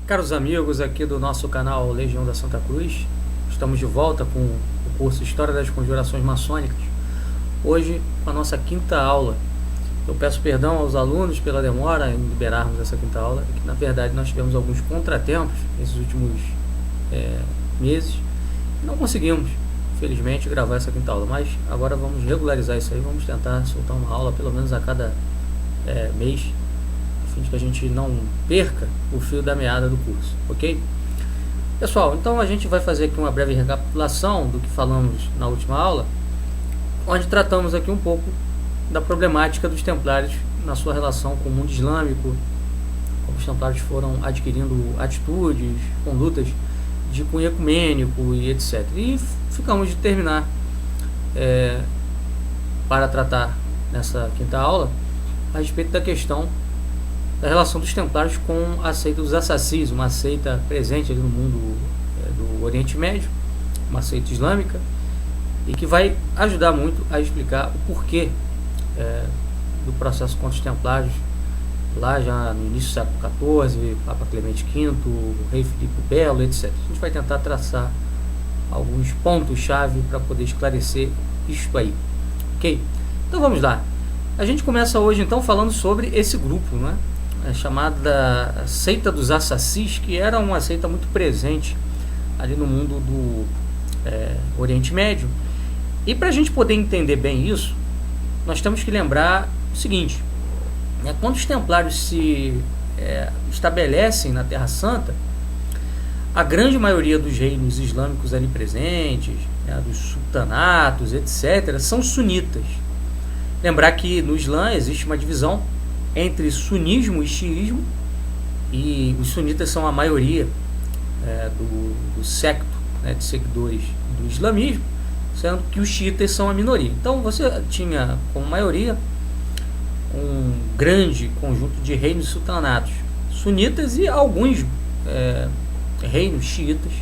Caros amigos aqui do nosso canal Legião da Santa Cruz, estamos de volta com o curso História das Conjurações Maçônicas. Hoje, com a nossa quinta aula. Eu peço perdão aos alunos pela demora em liberarmos essa quinta aula, que na verdade nós tivemos alguns contratempos nesses últimos meses e não conseguimos, infelizmente, gravar essa quinta aula, mas agora vamos regularizar isso aí, vamos tentar soltar uma aula pelo menos a cada mês, a fim de que a gente não perca o fio da meada do curso, ok? Pessoal, então a gente vai fazer aqui uma breve recapitulação do que falamos na última aula, onde tratamos aqui um pouco da problemática dos templários na sua relação com o mundo islâmico, como os templários foram adquirindo atitudes, condutas de cunho ecumênico e etc. E ficamos de terminar para tratar nessa quinta aula a respeito da questão da relação dos templários com a seita dos assassins, uma seita presente ali no mundo do Oriente Médio, uma seita islâmica, e que vai ajudar muito a explicar o porquê do processo contra os templários, lá já no início do século XIV, Papa Clemente V, o rei Filipe o Belo, etc. A gente vai tentar traçar alguns pontos-chave para poder esclarecer isso aí, ok? Então vamos lá. A gente começa hoje então falando sobre esse grupo, né? Chamada Seita dos Assassins, que era uma seita muito presente ali no mundo do Oriente Médio. E para a gente poder entender bem isso, nós temos que lembrar o seguinte, né? Quando os templários se estabelecem na Terra Santa, a grande maioria dos reinos islâmicos ali presentes, né, dos sultanatos, etc., são sunitas. Lembrar que no Islã existe uma divisão entre sunismo e xiismo, e os sunitas são a maioria do séquito, né, de seguidores do islamismo, sendo que os xiitas são a minoria. Então você tinha como maioria um grande conjunto de reinos sultanatos sunitas e alguns reinos xiitas,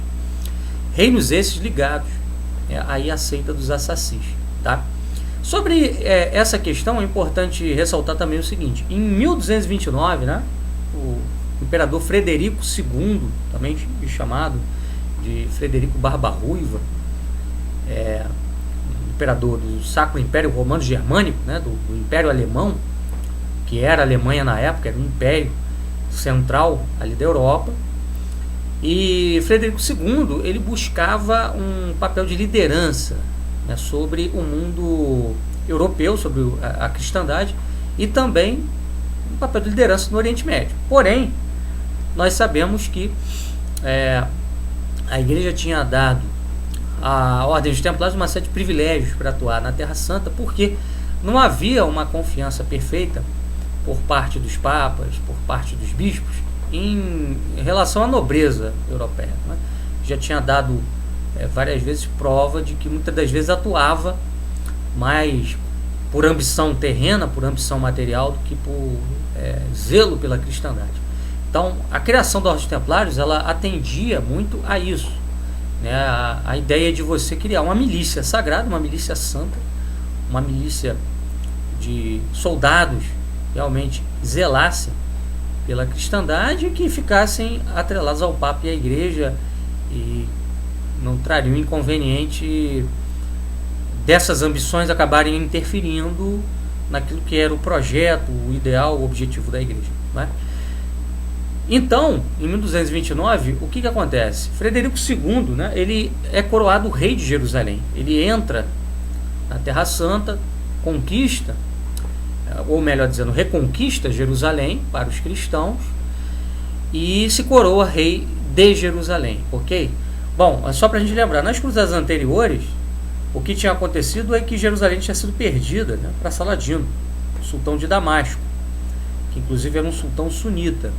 reinos esses ligados aí à seita dos assassins, tá? Sobre essa questão é importante ressaltar também o seguinte: em 1229, né, o imperador Frederico II, também chamado de Frederico Barba-Ruiva, imperador do Sacro Império Romano Germânico, né, do Império Alemão, que era a Alemanha na época, era um império central ali da Europa. E Frederico II, ele buscava um papel de liderança, né, sobre o mundo europeu, sobre a cristandade, e também um papel de liderança no Oriente Médio. Porém, nós sabemos que a Igreja tinha dado à Ordem dos Templários uma série de privilégios para atuar na Terra Santa, porque não havia uma confiança perfeita por parte dos papas, por parte dos bispos, em relação à nobreza europeia, né? Já tinha dado várias vezes prova de que muitas das vezes atuava mais por ambição terrena, por ambição material, do que por zelo pela cristandade. Então, a criação da Ordem dos Templários, ela atendia muito a isso, né? A ideia de você criar uma milícia sagrada, uma milícia santa, uma milícia de soldados realmente zelassem pela cristandade e que ficassem atrelados ao Papa e à Igreja e não trariam inconveniente dessas ambições acabarem interferindo naquilo que era o projeto, o ideal, o objetivo da Igreja, né? Então, em 1229, o que acontece? Frederico II, né, ele é coroado rei de Jerusalém. Ele entra na Terra Santa, conquista, ou melhor dizendo, reconquista Jerusalém para os cristãos e se coroa rei de Jerusalém, ok? Bom, só para a gente lembrar, nas cruzadas anteriores, o que tinha acontecido é que Jerusalém tinha sido perdida, né, para Saladino, o sultão de Damasco, que inclusive era um sultão sunita.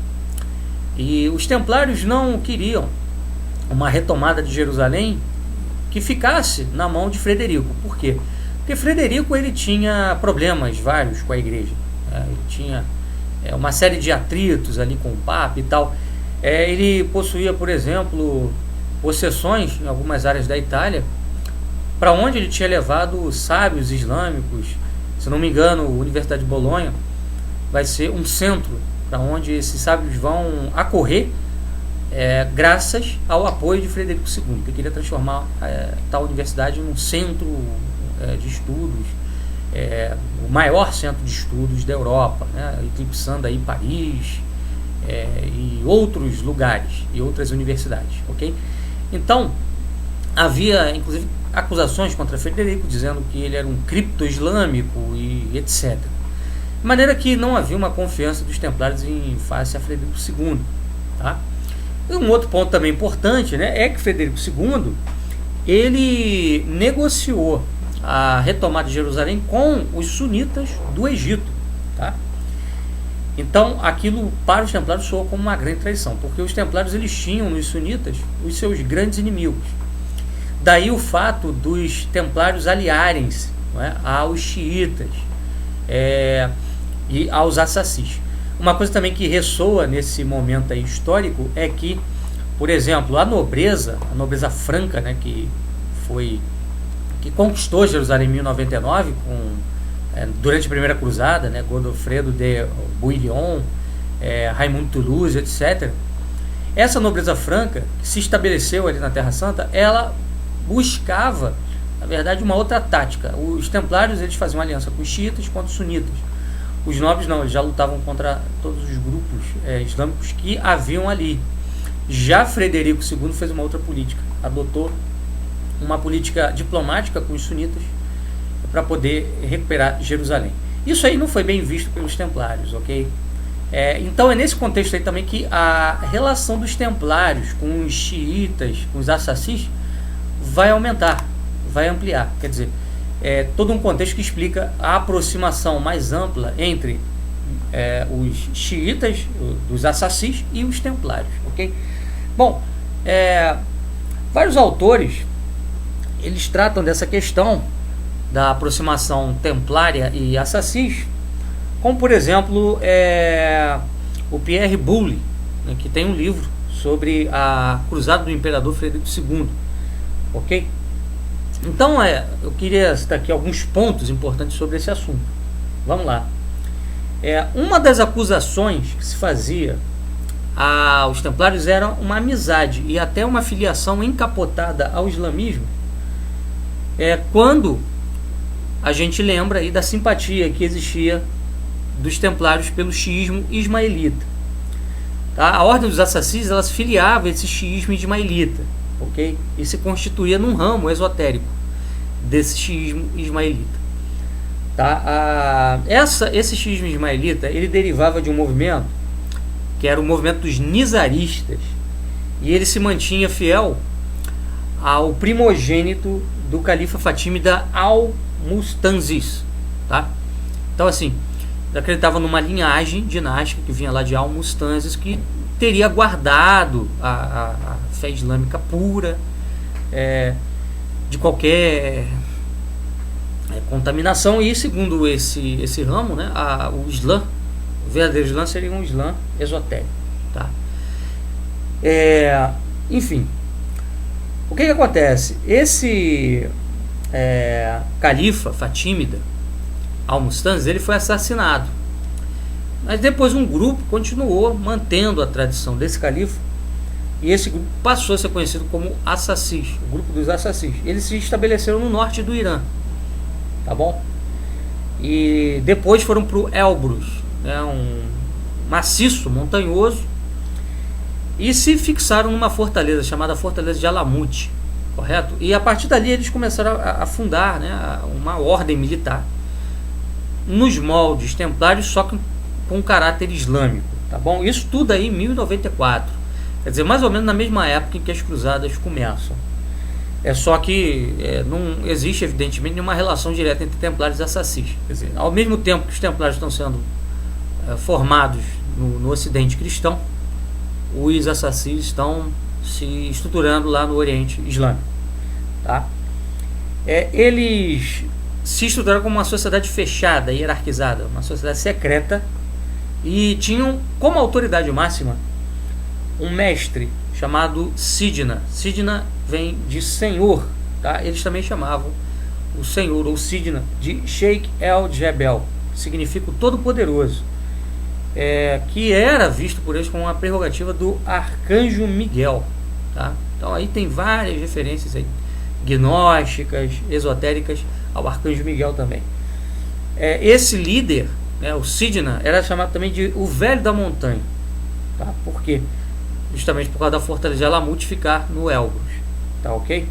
E os templários não queriam uma retomada de Jerusalém que ficasse na mão de Frederico. Por quê? Porque Frederico, ele tinha problemas vários com a Igreja, ele tinha uma série de atritos ali com o Papa e tal. Ele possuía, por exemplo, possessões em algumas áreas da Itália, para onde ele tinha levado sábios islâmicos. Se não me engano, a Universidade de Bolonha vai ser um centro para onde esses sábios vão acorrer graças ao apoio de Frederico II, que queria transformar tal universidade num centro de estudos, o maior centro de estudos da Europa, né, eclipsando aí Paris e outros lugares e outras universidades, ok? Então, havia inclusive acusações contra Frederico, dizendo que ele era um cripto-islâmico e etc. De maneira que não havia uma confiança dos templários em face a Frederico II, tá? E um outro ponto também importante, né, é que Frederico II ele negociou a retomada de Jerusalém com os sunitas do Egito, tá? Então aquilo para os templários soou como uma grande traição, porque os templários eles tinham nos sunitas os seus grandes inimigos. Daí o fato dos templários aliarem-se, não é, aos xiitas e aos assassins. Uma coisa também que ressoa nesse momento aí histórico é que, por exemplo, a nobreza franca, né, que conquistou Jerusalém em 1099 durante a Primeira Cruzada, né, Godofredo de Bouillon, Raimundo Toulouse, etc. Essa nobreza franca que se estabeleceu ali na Terra Santa, ela buscava, na verdade, uma outra tática. Os templários eles faziam aliança com os xiitas contra os sunitas. Os nobres não, eles já lutavam contra todos os grupos islâmicos que haviam ali. Já Frederico II fez uma outra política, adotou uma política diplomática com os sunitas para poder recuperar Jerusalém. Isso aí não foi bem visto pelos templários, ok? Então é nesse contexto aí também que a relação dos templários com os xiitas, com os assassins, vai aumentar, vai ampliar. Quer dizer, todo um contexto que explica a aproximação mais ampla entre os xiitas, dos assassins e os templários, ok? Bom, vários autores eles tratam dessa questão da aproximação templária e assassins, como por exemplo o Pierre Boulle, né, que tem um livro sobre a cruzada do imperador Frederico II, ok? Então eu queria citar aqui alguns pontos importantes sobre esse assunto. Vamos lá. Uma das acusações que se fazia aos templários era uma amizade e até uma filiação encapotada ao islamismo, quando a gente lembra aí da simpatia que existia dos templários pelo xiismo ismaelita, tá? A ordem dos assassins ela se filiava a esse xiismo ismaelita, ok? E se constituía num ramo esotérico desse xiismo ismaelita, tá? Esse xiismo ismaelita ele derivava de um movimento que era o movimento dos nizaristas, e ele se mantinha fiel ao primogênito do califa fatímida Al-Mustanzis, tá? Então assim, ele acreditava numa linhagem dinástica que vinha lá de Al-Mustanzis, que teria guardado a fé islâmica pura de qualquer contaminação. E segundo esse ramo, né, o Islã, o verdadeiro Islã seria um Islã esotérico, tá? Enfim, o que acontece? Esse califa fatímida Al-Mustanzis, ele foi assassinado, mas depois um grupo continuou mantendo a tradição desse califa, e esse grupo passou a ser conhecido como assassins, o grupo dos assassins. Eles se estabeleceram no norte do Irã, tá bom? E depois foram para o Elbrus, né, um maciço montanhoso, e se fixaram numa fortaleza chamada Fortaleza de Alamut, correto? E a partir dali eles começaram a fundar, né, uma ordem militar nos moldes templários, só que com caráter islâmico, tá bom? Isso tudo aí em 1094, quer dizer, mais ou menos na mesma época em que as cruzadas começam. Só que não existe evidentemente nenhuma relação direta entre templários e assassins. Quer dizer, ao mesmo tempo que os templários estão sendo formados no ocidente cristão, os assassins estão se estruturando lá no Oriente Islâmico, tá? Eles se estruturaram como uma sociedade fechada, hierarquizada, uma sociedade secreta, e tinham como autoridade máxima um mestre chamado Sidna. Sidna vem de senhor, tá? Eles também chamavam o senhor ou Sidna de Sheikh el-Jebel, que significa o Todo-Poderoso. que era visto por eles como uma prerrogativa do Arcanjo Miguel, tá? Então aí tem várias referências aí, gnósticas, esotéricas, ao Arcanjo Miguel também. Esse líder, o Sidna, era chamado também de o Velho da Montanha, tá? Por quê? Justamente por causa da fortaleza de Alamut ficar no Elbrus, tá ok?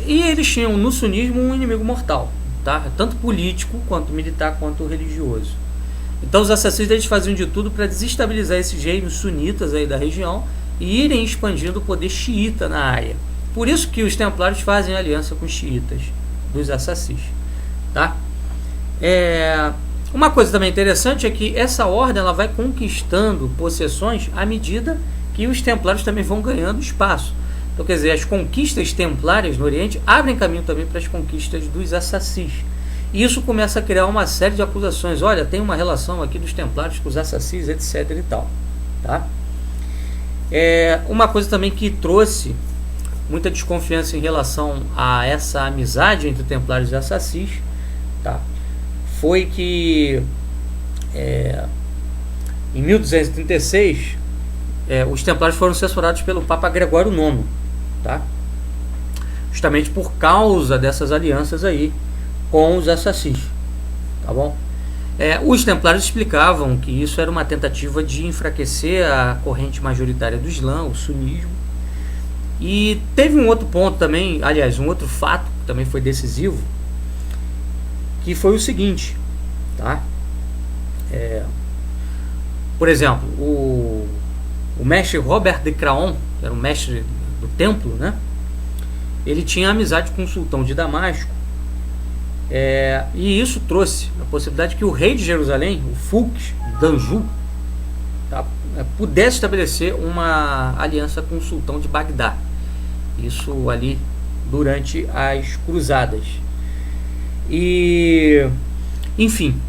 E eles tinham no sunismo um inimigo mortal, tá? Tanto político, quanto militar, quanto religioso. Então os assassinos eles faziam de tudo para desestabilizar esses reinos sunitas aí da região e irem expandindo o poder xiita na área. Por isso que os templários fazem aliança com os xiitas dos assassinos, tá? Uma coisa também interessante é que essa ordem ela vai conquistando possessões à medida que os templários também vão ganhando espaço. Então, quer dizer, as conquistas templárias no Oriente abrem caminho também para as conquistas dos assassinos. E isso começa a criar uma série de acusações. Olha, tem uma relação aqui dos templários com os assassinos, etc. e tal. Tá? Uma coisa também que trouxe muita desconfiança em relação a essa amizade entre templários e assassinos, tá? Foi que em 1236 os templários foram censurados pelo Papa Gregório IX, tá? Justamente por causa dessas alianças aí com os assassinos, tá bom? Os templários explicavam que isso era uma tentativa de enfraquecer a corrente majoritária do Islã, o sunismo. E teve um outro ponto também, aliás, um outro fato que também foi decisivo, que foi o seguinte, tá? Por exemplo, o mestre Robert de Craon, que era o mestre do templo, né? Ele tinha amizade com o sultão de Damasco, e isso trouxe a possibilidade que o rei de Jerusalém, o Fulks Danju, tá, pudesse estabelecer uma aliança com o sultão de Bagdá. Isso ali durante as cruzadas. E, enfim,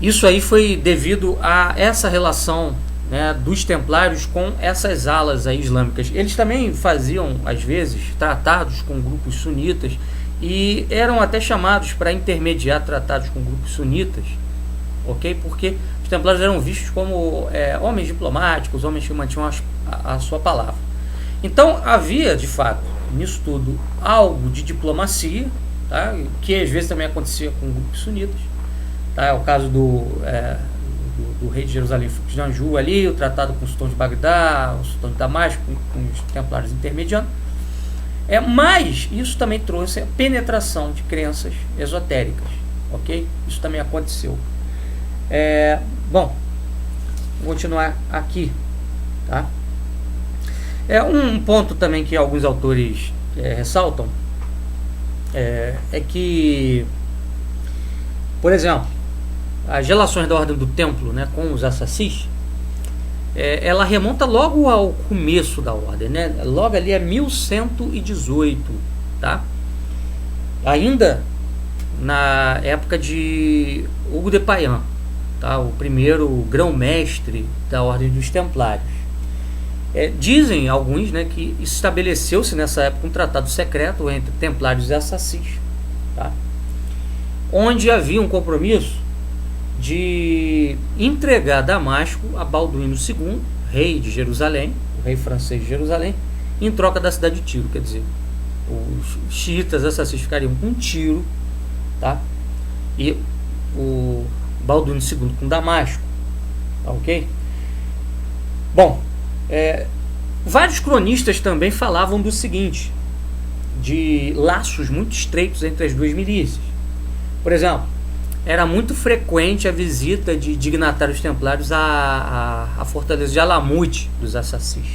isso aí foi devido a essa relação, né, dos templários com essas alas aí islâmicas. Eles também faziam, às vezes, tratados com grupos sunitas e eram até chamados para intermediar tratados com grupos sunitas, ok? Porque os templários eram vistos como homens diplomáticos, homens que mantinham a sua palavra. Então havia, de fato, nisso tudo, algo de diplomacia, tá? Que às vezes também acontecia com grupos sunitas. Tá? É o caso do rei de Jerusalém, Fulks Danju, ali, o tratado com o sultão de Bagdá, o sultão de Damasco, com os templários intermediando. Mas isso também trouxe a penetração de crenças esotéricas, ok? Isso também aconteceu. Bom, vou continuar aqui, tá? Um ponto também que alguns autores ressaltam é que, por exemplo, as relações da Ordem do Templo, né, com os assassinos, ela remonta logo ao começo da Ordem, né? Logo ali é 1118, tá? Ainda na época de Hugo de Payens, tá? O primeiro grão-mestre da Ordem dos Templários. Dizem alguns, né, que estabeleceu-se nessa época um tratado secreto entre templários e assassinos, tá? Onde havia um compromisso de entregar Damasco a Balduíno II, rei de Jerusalém, o rei francês de Jerusalém, em troca da cidade de Tiro. Quer dizer, os xiitas assassinos ficariam com Tiro, tá? E o Balduíno II com Damasco, tá, ok? Bom, vários cronistas também falavam do seguinte, de laços muito estreitos entre as duas milícias. Por exemplo, era muito frequente a visita de dignatários templários à fortaleza de Alamut dos assassinos.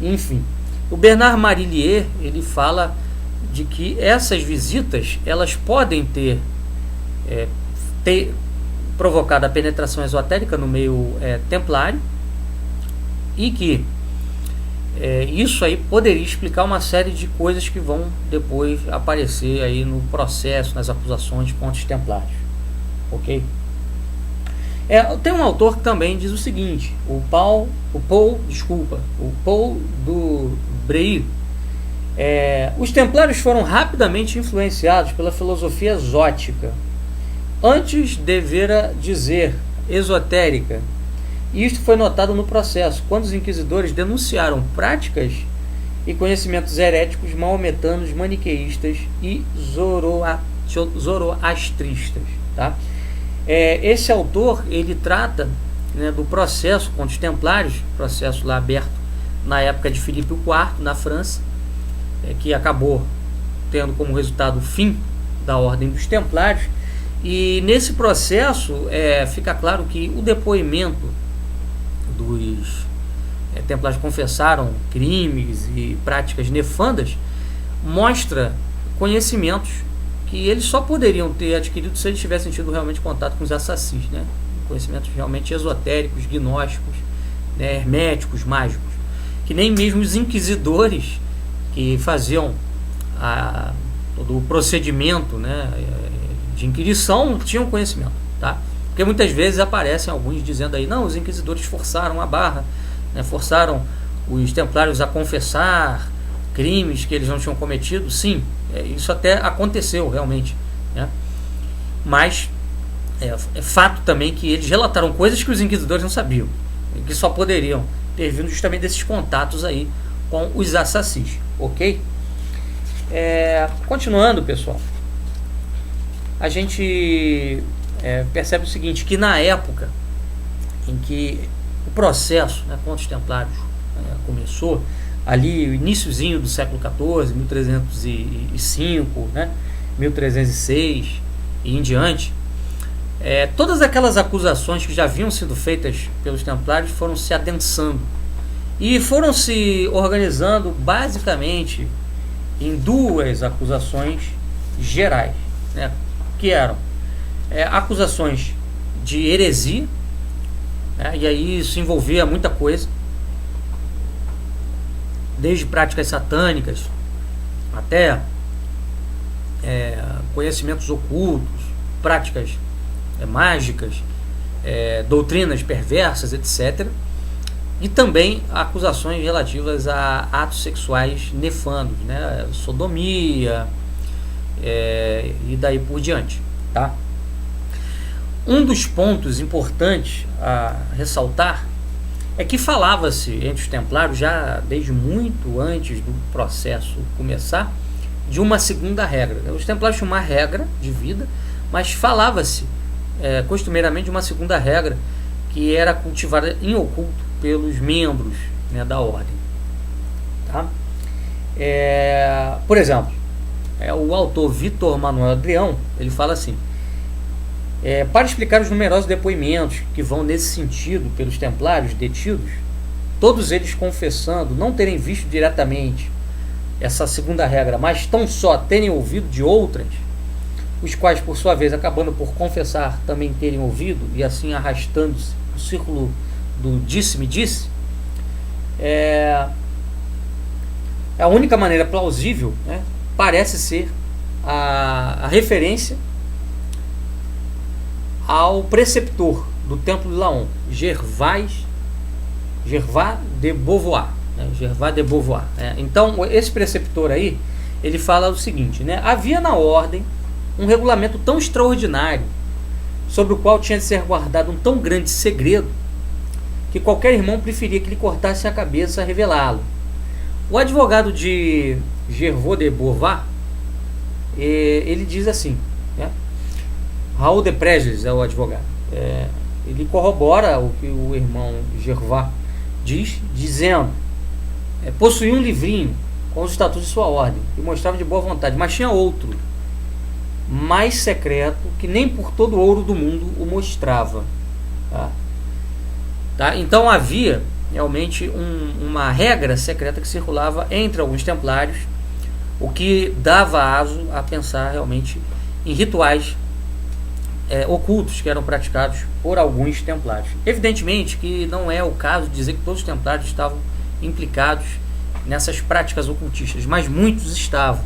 Enfim, o Bernard Marillier, ele fala de que essas visitas elas podem ter provocado a penetração esotérica no meio templário, e que isso aí poderia explicar uma série de coisas que vão depois aparecer aí no processo, nas acusações contra os templários, ok? Tem um autor que também diz o seguinte, o Paul do Breuil. Os templários foram rapidamente influenciados pela filosofia exótica, Antes devera dizer esotérica. Isto foi notado no processo, quando os inquisidores denunciaram práticas e conhecimentos heréticos maometanos, maniqueístas e zoroastristas. Tá? Esse autor, ele trata, né, do processo contra os templários, processo lá aberto na época de Filipe IV, na França, que acabou tendo como resultado o fim da Ordem dos Templários. E nesse processo fica claro que o depoimento dos templários confessaram crimes e práticas nefandas mostra conhecimentos que eles só poderiam ter adquirido se eles tivessem tido realmente contato com os assassins, né? Conhecimentos realmente esotéricos, gnósticos, né? Herméticos, mágicos, que nem mesmo os inquisidores que faziam todo o procedimento, né, de inquisição tinham conhecimento, tá? Porque muitas vezes aparecem alguns dizendo aí, não, os inquisidores forçaram a barra, né, forçaram os templários a confessar crimes que eles não tinham cometido. Sim, isso até aconteceu realmente, né? Mas é fato também que eles relataram coisas que os inquisidores não sabiam, que só poderiam ter vindo justamente desses contatos aí com os assassins, ok? Continuando, pessoal, a gente percebe o seguinte, que na época em que o processo, né, contra os templários começou, ali o iniciozinho do século XIV, 1305, né, 1306 e em diante, todas aquelas acusações que já haviam sido feitas pelos templários foram se adensando e foram se organizando basicamente em duas acusações gerais, né, que eram acusações de heresia, né, e aí isso envolvia muita coisa, desde práticas satânicas até conhecimentos ocultos, práticas mágicas, doutrinas perversas, etc. E também acusações relativas a atos sexuais nefandos, né? Sodomia, e daí por diante, tá? Um dos pontos importantes a ressaltar é que falava-se entre os templários, já desde muito antes do processo começar, de uma segunda regra. Os templários tinham uma regra de vida, mas falava-se costumeiramente de uma segunda regra que era cultivada em oculto pelos membros, né, da ordem, tá? Por exemplo, o autor Vitor Manuel Adrião, ele fala assim: para explicar os numerosos depoimentos que vão nesse sentido pelos templários detidos, todos eles confessando não terem visto diretamente essa segunda regra, mas tão só terem ouvido de outras, os quais por sua vez acabando por confessar também terem ouvido, e assim arrastando-se o círculo do disse-me disse, a única maneira plausível, né, parece ser a referência ao preceptor do Templo de Laon, Gervais de Beauvoir, né, Gervais de Beauvoir. Então, esse preceptor aí, ele fala o seguinte, né: havia na ordem um regulamento tão extraordinário, sobre o qual tinha de ser guardado um tão grande segredo, que qualquer irmão preferia que lhe cortasse a cabeça a revelá-lo. O advogado de Gervais de Beauvoir, ele diz assim, né? Raul de Preges é o advogado. Ele corrobora o que o irmão Gervais diz, dizendo: possuía um livrinho com os estatutos de sua ordem, que mostrava de boa vontade, mas tinha outro, mais secreto, que nem por todo o ouro do mundo o mostrava. Tá? Então havia realmente uma regra secreta que circulava entre alguns templários, o que dava aso a pensar realmente em rituais ocultos que eram praticados por alguns templários. Evidentemente que não é o caso de dizer que todos os templários estavam implicados nessas práticas ocultistas, mas muitos estavam.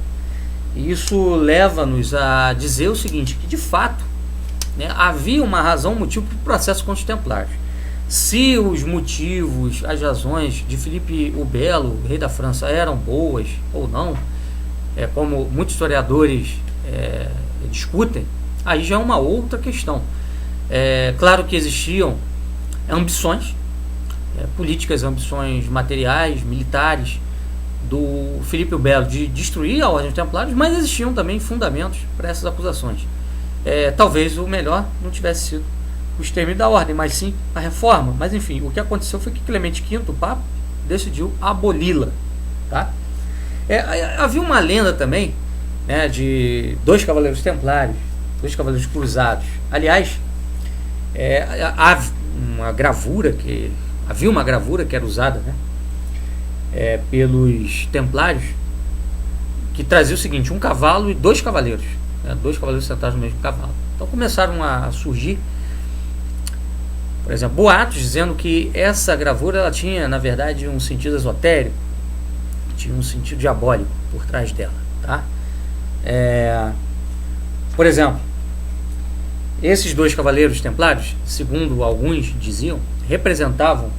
E isso leva-nos a dizer o seguinte, que de fato, né, havia uma razão, um motivo para o processo contra os templários. Se os motivos, as razões de Filipe o Belo, rei da França, eram boas ou não, como muitos historiadores discutem, aí já é uma outra questão. Claro que existiam ambições políticas, ambições materiais, militares do Filipe o Belo de destruir a Ordem dos Templários, mas existiam também fundamentos para essas acusações. Talvez o melhor não tivesse sido o extermínio da Ordem, mas sim a reforma. Mas enfim, o que aconteceu foi que Clemente V, o Papa, decidiu aboli-la. Tá? Havia uma lenda também, né, de dois cavaleiros templários, dois cavaleiros cruzados. Aliás, havia uma gravura que era usada, né, pelos templários, que trazia o seguinte: um cavalo e dois cavaleiros, né, dois cavaleiros sentados no mesmo cavalo. Então começaram a surgir, por exemplo, boatos dizendo que essa gravura ela tinha, na verdade, um sentido esotérico, tinha um sentido diabólico por trás dela. Tá? Por exemplo, esses dois cavaleiros templários, segundo alguns diziam, representavam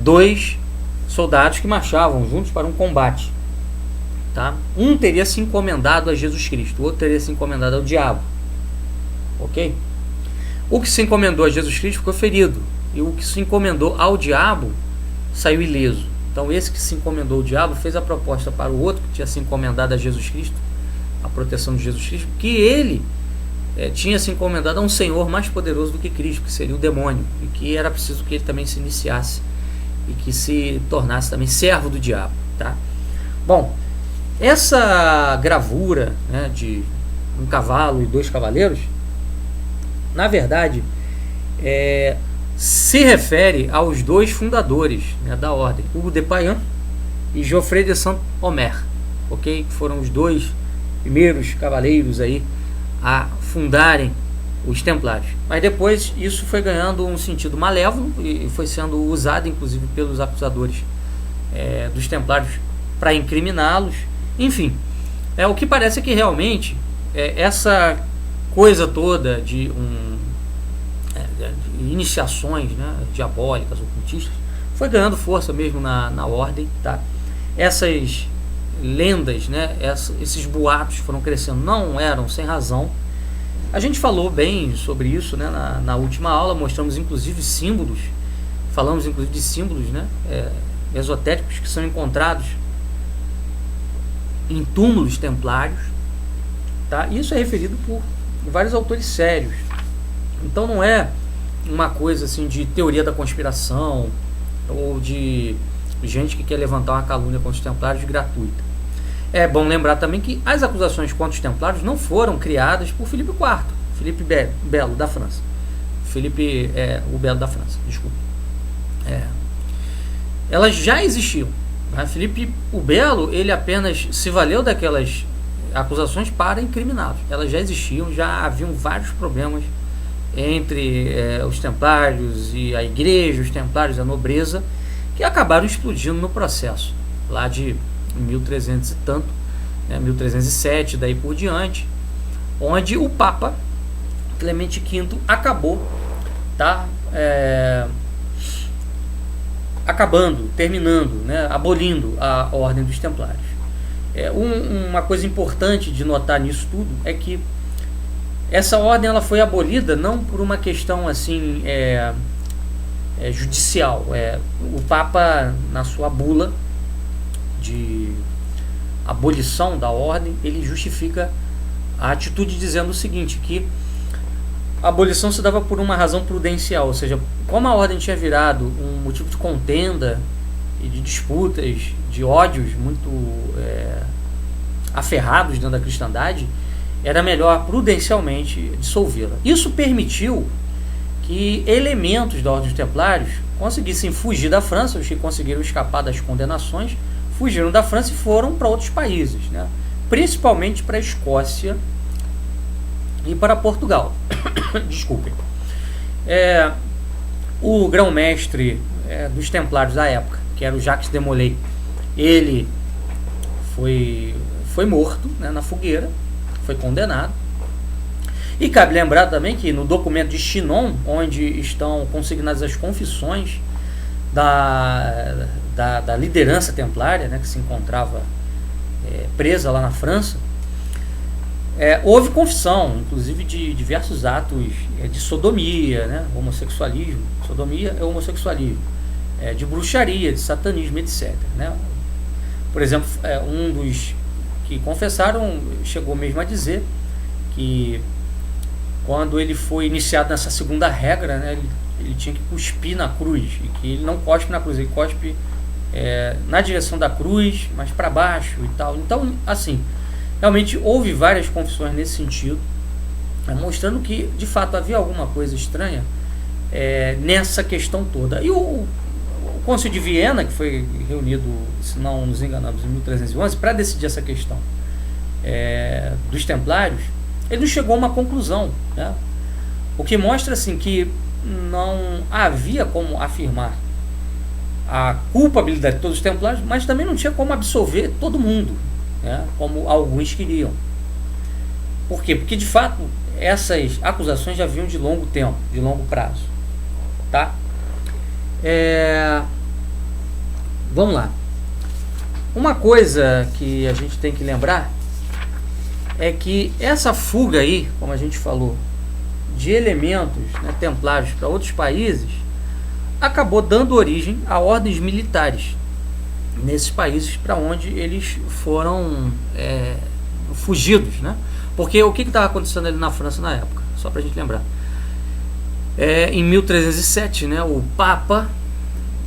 dois soldados que marchavam juntos para um combate. Tá? Um teria se encomendado a Jesus Cristo, o outro teria se encomendado ao diabo. Ok? O que se encomendou a Jesus Cristo ficou ferido, e o que se encomendou ao diabo saiu ileso. Então esse que se encomendou ao diabo fez a proposta para o outro que tinha se encomendado a Jesus Cristo, a proteção de Jesus Cristo, que ele tinha se encomendado a um senhor mais poderoso do que Cristo, que seria o demônio, e que era preciso que ele também se iniciasse e que se tornasse também servo do diabo. Tá? Bom, essa gravura, né, de um cavalo e dois cavaleiros, na verdade, se refere aos dois fundadores, né, da ordem, Hugo de Payens e Geoffrey de Saint-Omer, ok? Que foram os dois primeiros cavaleiros aí a fundarem os Templários. Mas depois isso foi ganhando um sentido malévolo e foi sendo usado inclusive pelos acusadores dos Templários para incriminá-los. Enfim, o que parece que realmente essa coisa toda de iniciações, né, diabólicas, ocultistas, foi ganhando força mesmo na ordem. Tá? Essas lendas, né, esses boatos foram crescendo, não eram sem razão. A gente falou bem sobre isso, né, na última aula, mostramos inclusive símbolos, falamos inclusive de símbolos, né, esotéricos que são encontrados em túmulos templários. Tá? Isso é referido por vários autores sérios. Então não é uma coisa assim de teoria da conspiração ou de gente que quer levantar uma calúnia contra os templários gratuita. É bom lembrar também que as acusações contra os templários não foram criadas por Filipe IV, Filipe Belo da França. Filipe o Belo da França, desculpa. Elas já existiam. Né? Filipe o Belo, ele apenas se valeu daquelas acusações para incriminá-los. Elas já existiam, já haviam vários problemas entre os templários e a igreja, os templários e a nobreza, que acabaram explodindo no processo, lá de 1300 e tanto, 1307, daí por diante, onde o Papa Clemente V acabou, tá, terminando, né, abolindo a Ordem dos Templários. Uma coisa importante de notar nisso tudo é que essa ordem ela foi abolida não por uma questão assim judicial. O Papa, na sua bula de abolição da ordem, ele justifica a atitude dizendo o seguinte, que a abolição se dava por uma razão prudencial, ou seja, como a ordem tinha virado um motivo de contenda e de disputas, de ódios muito aferrados dentro da cristandade, era melhor prudencialmente dissolvê-la. Isso permitiu que elementos da Ordem dos Templários conseguissem fugir da França. Os que conseguiram escapar das condenações fugiram da França e foram para outros países, né? Principalmente para a Escócia e para Portugal. Desculpem. O grão-mestre dos Templários da época, que era o Jacques de Molay, ele foi morto, né, na fogueira, foi condenado. E cabe lembrar também que no documento de Chinon, onde estão consignadas as confissões da liderança templária, né, que se encontrava presa lá na França, houve confissão, inclusive, de diversos atos de sodomia, né? Homossexualismo. Sodomia é homossexualismo. De bruxaria, de satanismo, etc. Né? Por exemplo, um dos que confessaram chegou mesmo a dizer que quando ele foi iniciado nessa segunda regra, né, ele tinha que cuspir na cruz, e que ele não cospe na cruz, ele cospe na direção da cruz, mas para baixo e tal. Então, assim, realmente houve várias confissões nesse sentido, mostrando que de fato havia alguma coisa estranha nessa questão toda. E o Concílio de Viena, que foi reunido, se não nos enganamos, em 1311, para decidir essa questão dos Templários, ele não chegou a uma conclusão, né? O que mostra assim que não havia como afirmar a culpabilidade de todos os Templários, mas também não tinha como absolver todo mundo, né? Como alguns queriam. Por quê? Porque de fato essas acusações já vinham de longo tempo, de longo prazo, tá? Vamos lá. Uma coisa que a gente tem que lembrar é que essa fuga aí, como a gente falou, de elementos, né, templários para outros países, acabou dando origem a ordens militares nesses países para onde eles foram fugidos, né? Porque o que estava acontecendo ali na França na época? Só para a gente lembrar. Em 1307, né, o Papa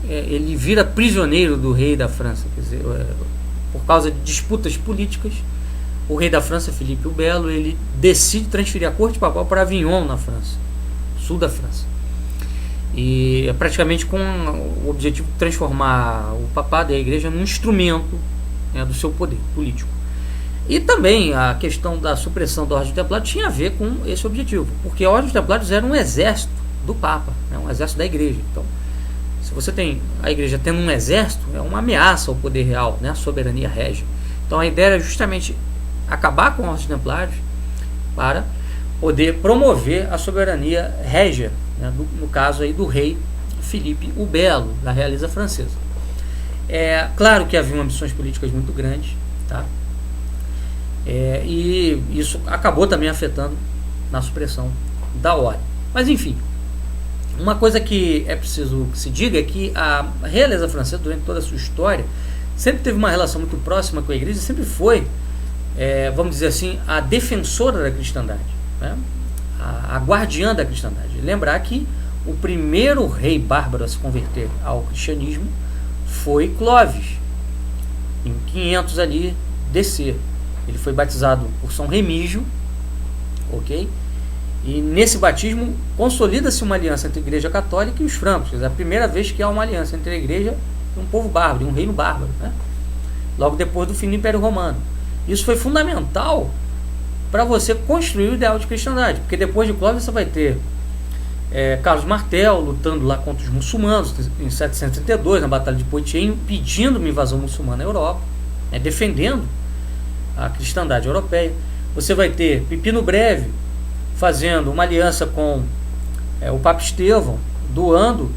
ele vira prisioneiro do rei da França, quer dizer, por causa de disputas políticas. O rei da França, Filipe o Belo, ele decide transferir a corte papal para Avignon, na França, sul da França. E praticamente com o objetivo de transformar o papado e a igreja num instrumento, né, do seu poder político. E também a questão da supressão da Ordem dos Templários tinha a ver com esse objetivo, porque a Ordem dos Templários era um exército do Papa, né, um exército da igreja. Então, se você tem a igreja tendo um exército, é uma ameaça ao poder real, né, a soberania régia. Então a ideia era justamente acabar com os Templários para poder promover a soberania régia, né, no caso aí do rei Filipe o Belo, da realeza francesa. Claro que havia ambições políticas muito grandes, tá? E isso acabou também afetando na supressão da ordem. Mas enfim, uma coisa que é preciso que se diga é que a realeza francesa, durante toda a sua história, sempre teve uma relação muito próxima com a igreja, sempre foi, vamos dizer assim, a defensora da cristandade, né? A guardiã da cristandade. Lembrar que o primeiro rei bárbaro a se converter ao cristianismo foi Clovis, em 500 ali, DC. Ele foi batizado por São Remígio, ok? E nesse batismo consolida-se uma aliança entre a Igreja Católica e os francos. É a primeira vez que há uma aliança entre a Igreja e um povo bárbaro, um reino bárbaro, né? Logo depois do fim do Império Romano. Isso foi fundamental para você construir o ideal de cristandade, porque depois de Clovis você vai ter Carlos Martel lutando lá contra os muçulmanos em 732, na Batalha de Poitiers, pedindo uma invasão muçulmana na Europa, defendendo a cristandade europeia. Você vai ter Pipino Breve fazendo uma aliança com o Papa Estevão, doando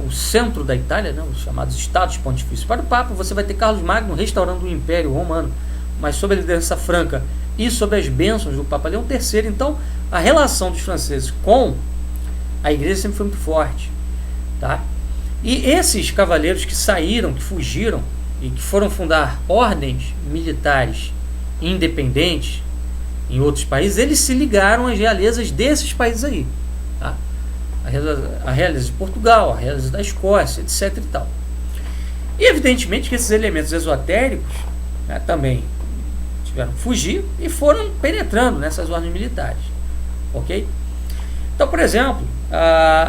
o centro da Itália, né, os chamados Estados Pontifícios, para o Papa. Você vai ter Carlos Magno restaurando o Império Romano, mas sob a liderança franca e sob as bênçãos do Papa Leão III. Então, a relação dos franceses com a igreja sempre foi muito forte, tá? E esses cavaleiros que saíram, que fugiram e que foram fundar ordens militares independentes em outros países, eles se ligaram às realezas desses países aí, tá? A realeza de Portugal, a realeza da Escócia, etc. e tal. E evidentemente que esses elementos esotéricos, né, também tiveram que fugir e foram penetrando nessas ordens militares, ok? Então, por exemplo,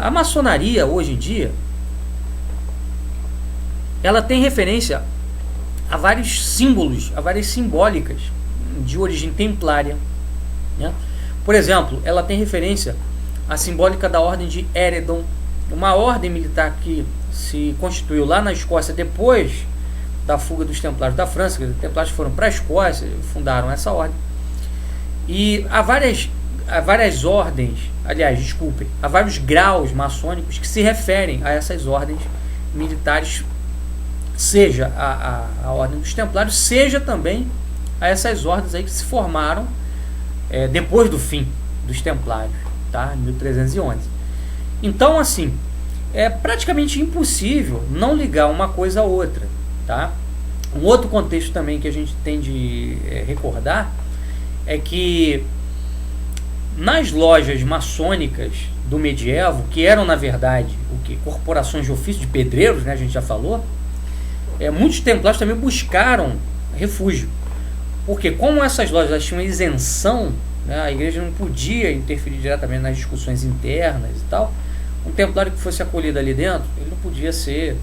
a maçonaria hoje em dia, ela tem referência a vários símbolos, a várias simbólicas de origem templária, né? Por exemplo, ela tem referência à simbólica da ordem de Éredon, uma ordem militar que se constituiu lá na Escócia depois da fuga dos Templários da França. Os Templários foram para a Escócia, fundaram essa ordem. E há várias ordens, aliás, desculpem, há vários graus maçônicos que se referem a essas ordens militares, seja a ordem dos Templários, seja também a essas ordens aí que se formaram depois do fim dos Templários, tá? Em 1311. Então, assim, é praticamente impossível não ligar uma coisa a outra, tá? Um outro contexto também que a gente tem de recordar é que nas lojas maçônicas do medievo, que eram na verdade corporações de ofício de pedreiros, né, a gente já falou, muitos templários também buscaram refúgio, porque como essas lojas tinham isenção, né, a igreja não podia interferir diretamente nas discussões internas e tal. Um templário que fosse acolhido ali dentro, ele não podia ser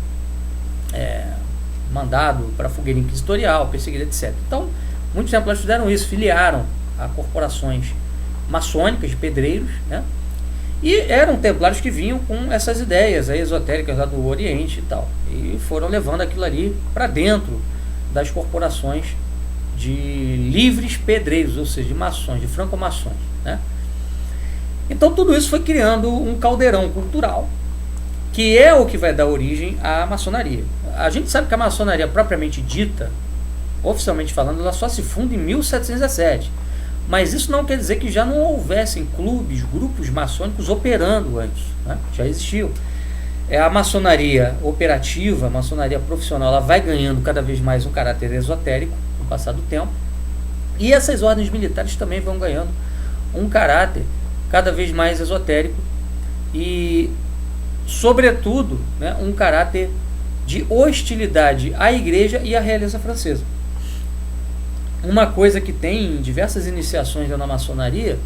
mandado para a fogueira inquisitorial, perseguido, etc. Então, muitos templários fizeram isso, filiaram a corporações maçônicas de pedreiros, né? E eram templários que vinham com essas ideias esotéricas lá do Oriente e tal, e foram levando aquilo ali para dentro das corporações de livres pedreiros, ou seja, de maçons, de franco-maçons, né? Então tudo isso foi criando um caldeirão cultural, que é o que vai dar origem à maçonaria. A gente sabe que a maçonaria propriamente dita, oficialmente falando, ela só se funda em 1717. Mas isso não quer dizer que já não houvessem clubes, grupos maçônicos operando antes, né? Já existiam. A maçonaria operativa, a maçonaria profissional, ela vai ganhando cada vez mais um caráter esotérico com o passar do tempo. E essas ordens militares também vão ganhando um caráter cada vez mais esotérico e, sobretudo, né, um caráter de hostilidade à igreja e à realeza francesa. Uma coisa que tem em diversas iniciações na maçonaria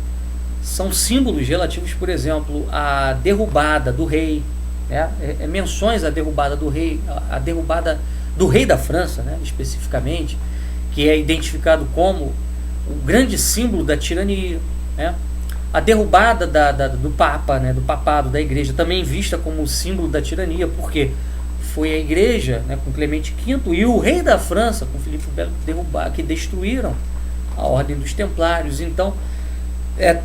são símbolos relativos, por exemplo, à derrubada do rei, né? Menções à derrubada do rei, a derrubada do rei da França, né, especificamente, que é identificado como o grande símbolo da tirania, né? A derrubada do Papa, né, do papado, da igreja, também vista como o símbolo da tirania, porque foi a igreja, né, com Clemente V e o rei da França, com Filipe o Belo, que destruíram a ordem dos templários. Então,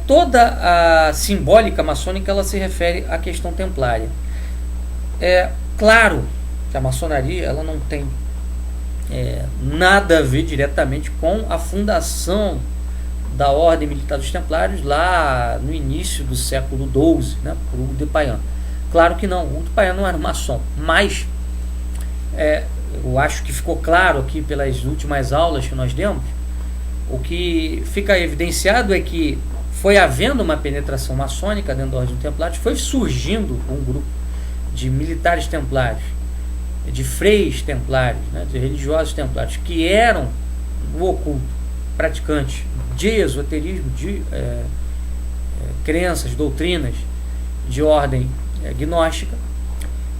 toda a simbólica maçônica ela se refere à questão templária. É claro que a maçonaria ela não tem nada a ver diretamente com a fundação da ordem militar dos templários lá no início do século XII, né, por Hugo de Payens. Claro que não, Hugo de Payens não era um maçom, mas eu acho que ficou claro aqui pelas últimas aulas que nós demos. O que fica evidenciado é que foi havendo uma penetração maçônica dentro da ordem dos templários, foi surgindo um grupo de militares templários, de freis templários, né, de religiosos templários, que eram no oculto praticantes de esoterismo, de crenças, doutrinas de ordem gnóstica.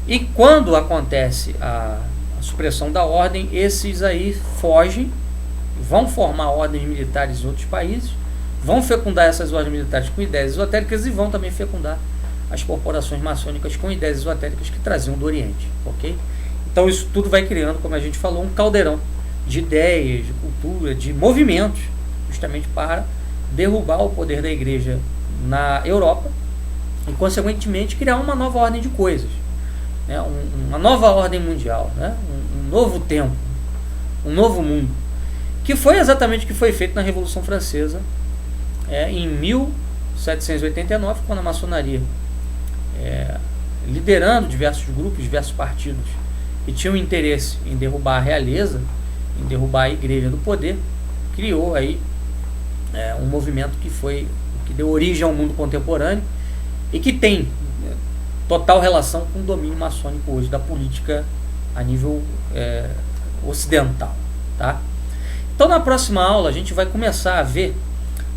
E quando acontece a supressão da ordem, esses aí fogem, vão formar ordens militares em outros países, vão fecundar essas ordens militares com ideias esotéricas e vão também fecundar as corporações maçônicas com ideias esotéricas que traziam do Oriente, ok? Então isso tudo vai criando, como a gente falou, um caldeirão de ideias, de cultura, de movimentos, justamente para derrubar o poder da igreja na Europa e, consequentemente, criar uma nova ordem de coisas, né? Uma nova ordem mundial, né? Um novo tempo, um novo mundo, que foi exatamente o que foi feito na Revolução Francesa em 1789, quando a maçonaria, liderando diversos grupos, diversos partidos que tinham interesse em derrubar a realeza, em derrubar a igreja do poder, criou aí um movimento que deu origem ao mundo contemporâneo e que tem total relação com o domínio maçônico hoje da política a nível ocidental, tá? Então na próxima aula a gente vai começar a ver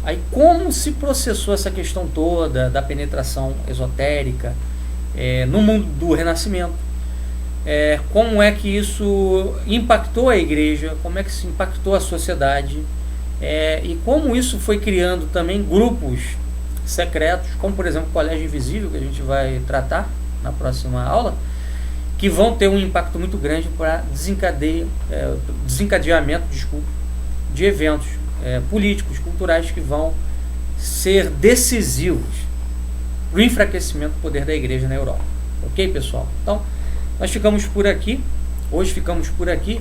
aí como se processou essa questão toda da penetração esotérica no mundo do Renascimento, como é que isso impactou a igreja, como é que isso impactou a sociedade, e como isso foi criando também grupos secretos, como por exemplo o Colégio Invisível, que a gente vai tratar na próxima aula, que vão ter um impacto muito grande para desencadeamento de eventos políticos, culturais, que vão ser decisivos para o enfraquecimento do poder da igreja na Europa. Ok, pessoal? Então, nós ficamos por aqui, hoje ficamos por aqui,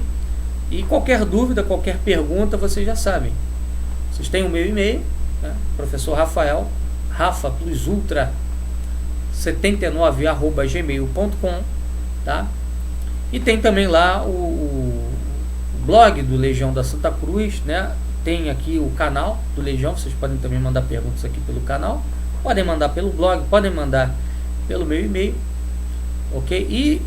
e qualquer dúvida, qualquer pergunta, vocês já sabem. Vocês têm o meu e-mail, né? Professor Rafael, Rafa Plus Ultra 79@gmail.com, tá? E tem também lá o blog do Legião da Santa Cruz, né? Tem aqui o canal do Legião, vocês podem também mandar perguntas aqui pelo canal, podem mandar pelo blog, podem mandar pelo meu e-mail, ok? E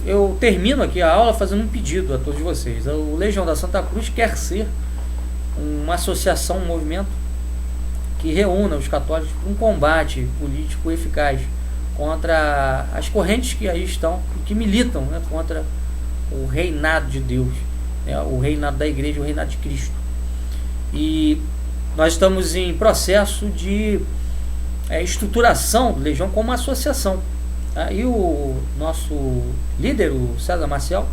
eu termino aqui a aula fazendo um pedido a todos vocês. O Legião da Santa Cruz quer ser uma associação, um movimento que reúna os católicos para um combate político eficaz contra as correntes que aí estão e que militam, né, contra o reinado de Deus, né, o reinado da igreja, o reinado de Cristo. E nós estamos em processo de estruturação do Legião como uma associação. Tá? E o nosso líder, o César Maciel,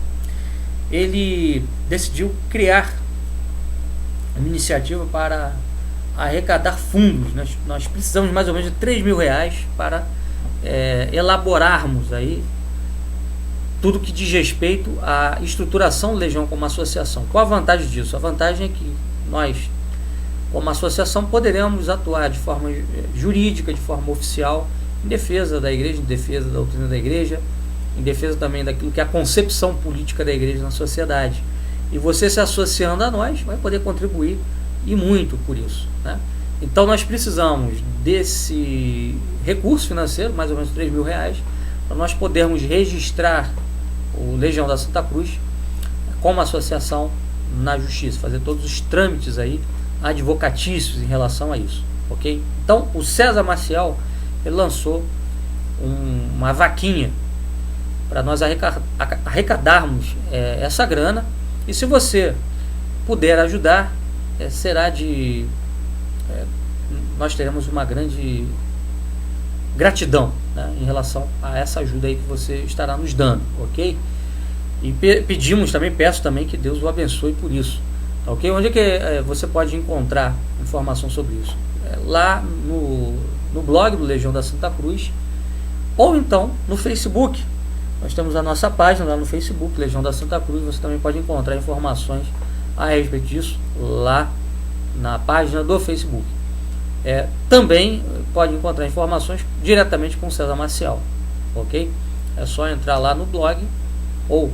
ele decidiu criar uma iniciativa para arrecadar fundos. Nós precisamos mais ou menos de R$3.000 para elaborarmos aí tudo que diz respeito à estruturação do Legião como associação. Qual a vantagem disso? A vantagem é que nós, como associação, poderemos atuar de forma jurídica, de forma oficial, em defesa da igreja, em defesa da doutrina da igreja, em defesa também daquilo que é a concepção política da igreja na sociedade. E você se associando a nós vai poder contribuir, e muito, por isso, né? Então nós precisamos desse recurso financeiro, mais ou menos R$3.000, para nós podermos registrar o Legião da Santa Cruz como associação na justiça, fazer todos os trâmites aí advocatícios em relação a isso, ok? Então o César Maciel, ele lançou uma vaquinha para nós arrecadarmos essa grana, e se você puder ajudar, nós teremos uma grande gratidão, né, em relação a essa ajuda aí que você estará nos dando, ok? E peço também que Deus o abençoe por isso, tá, ok? Onde é que você pode encontrar informação sobre isso? Lá no blog do Legião da Santa Cruz, ou então no Facebook. Nós temos a nossa página lá no Facebook, Legião da Santa Cruz. Você também pode encontrar informações a respeito disso lá na página do Facebook. Também pode encontrar informações diretamente com o César Maciel, ok? É só entrar lá no blog ou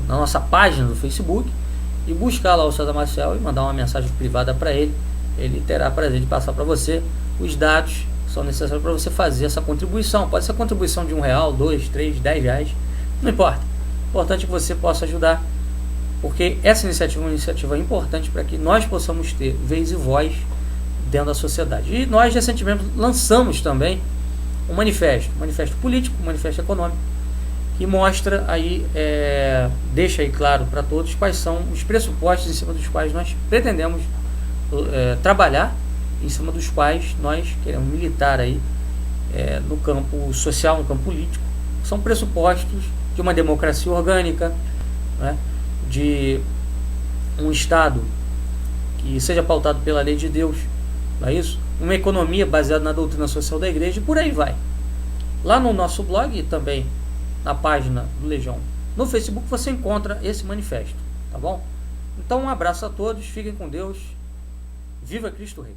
na nossa página do Facebook e buscar lá o César Maciel e mandar uma mensagem privada para ele. Ele terá prazer de passar para você os dados que são necessários para você fazer essa contribuição. Pode ser a contribuição de R$1, R$2, R$3, R$10, não importa. O importante é que você possa ajudar, porque essa iniciativa é uma iniciativa importante para que nós possamos ter vez e voz dentro da sociedade. E nós recentemente lançamos também um manifesto político, um manifesto econômico, que mostra aí, deixa aí claro para todos quais são os pressupostos em cima dos quais nós pretendemos trabalhar, em cima dos quais nós queremos militar aí, no campo social, no campo político. São pressupostos de uma democracia orgânica, né, de um Estado que seja pautado pela lei de Deus, não é isso? Uma economia baseada na doutrina social da igreja, e por aí vai. Lá no nosso blog e também na página do Legião no Facebook você encontra esse manifesto, tá bom? Então um abraço a todos, fiquem com Deus, viva Cristo Rei!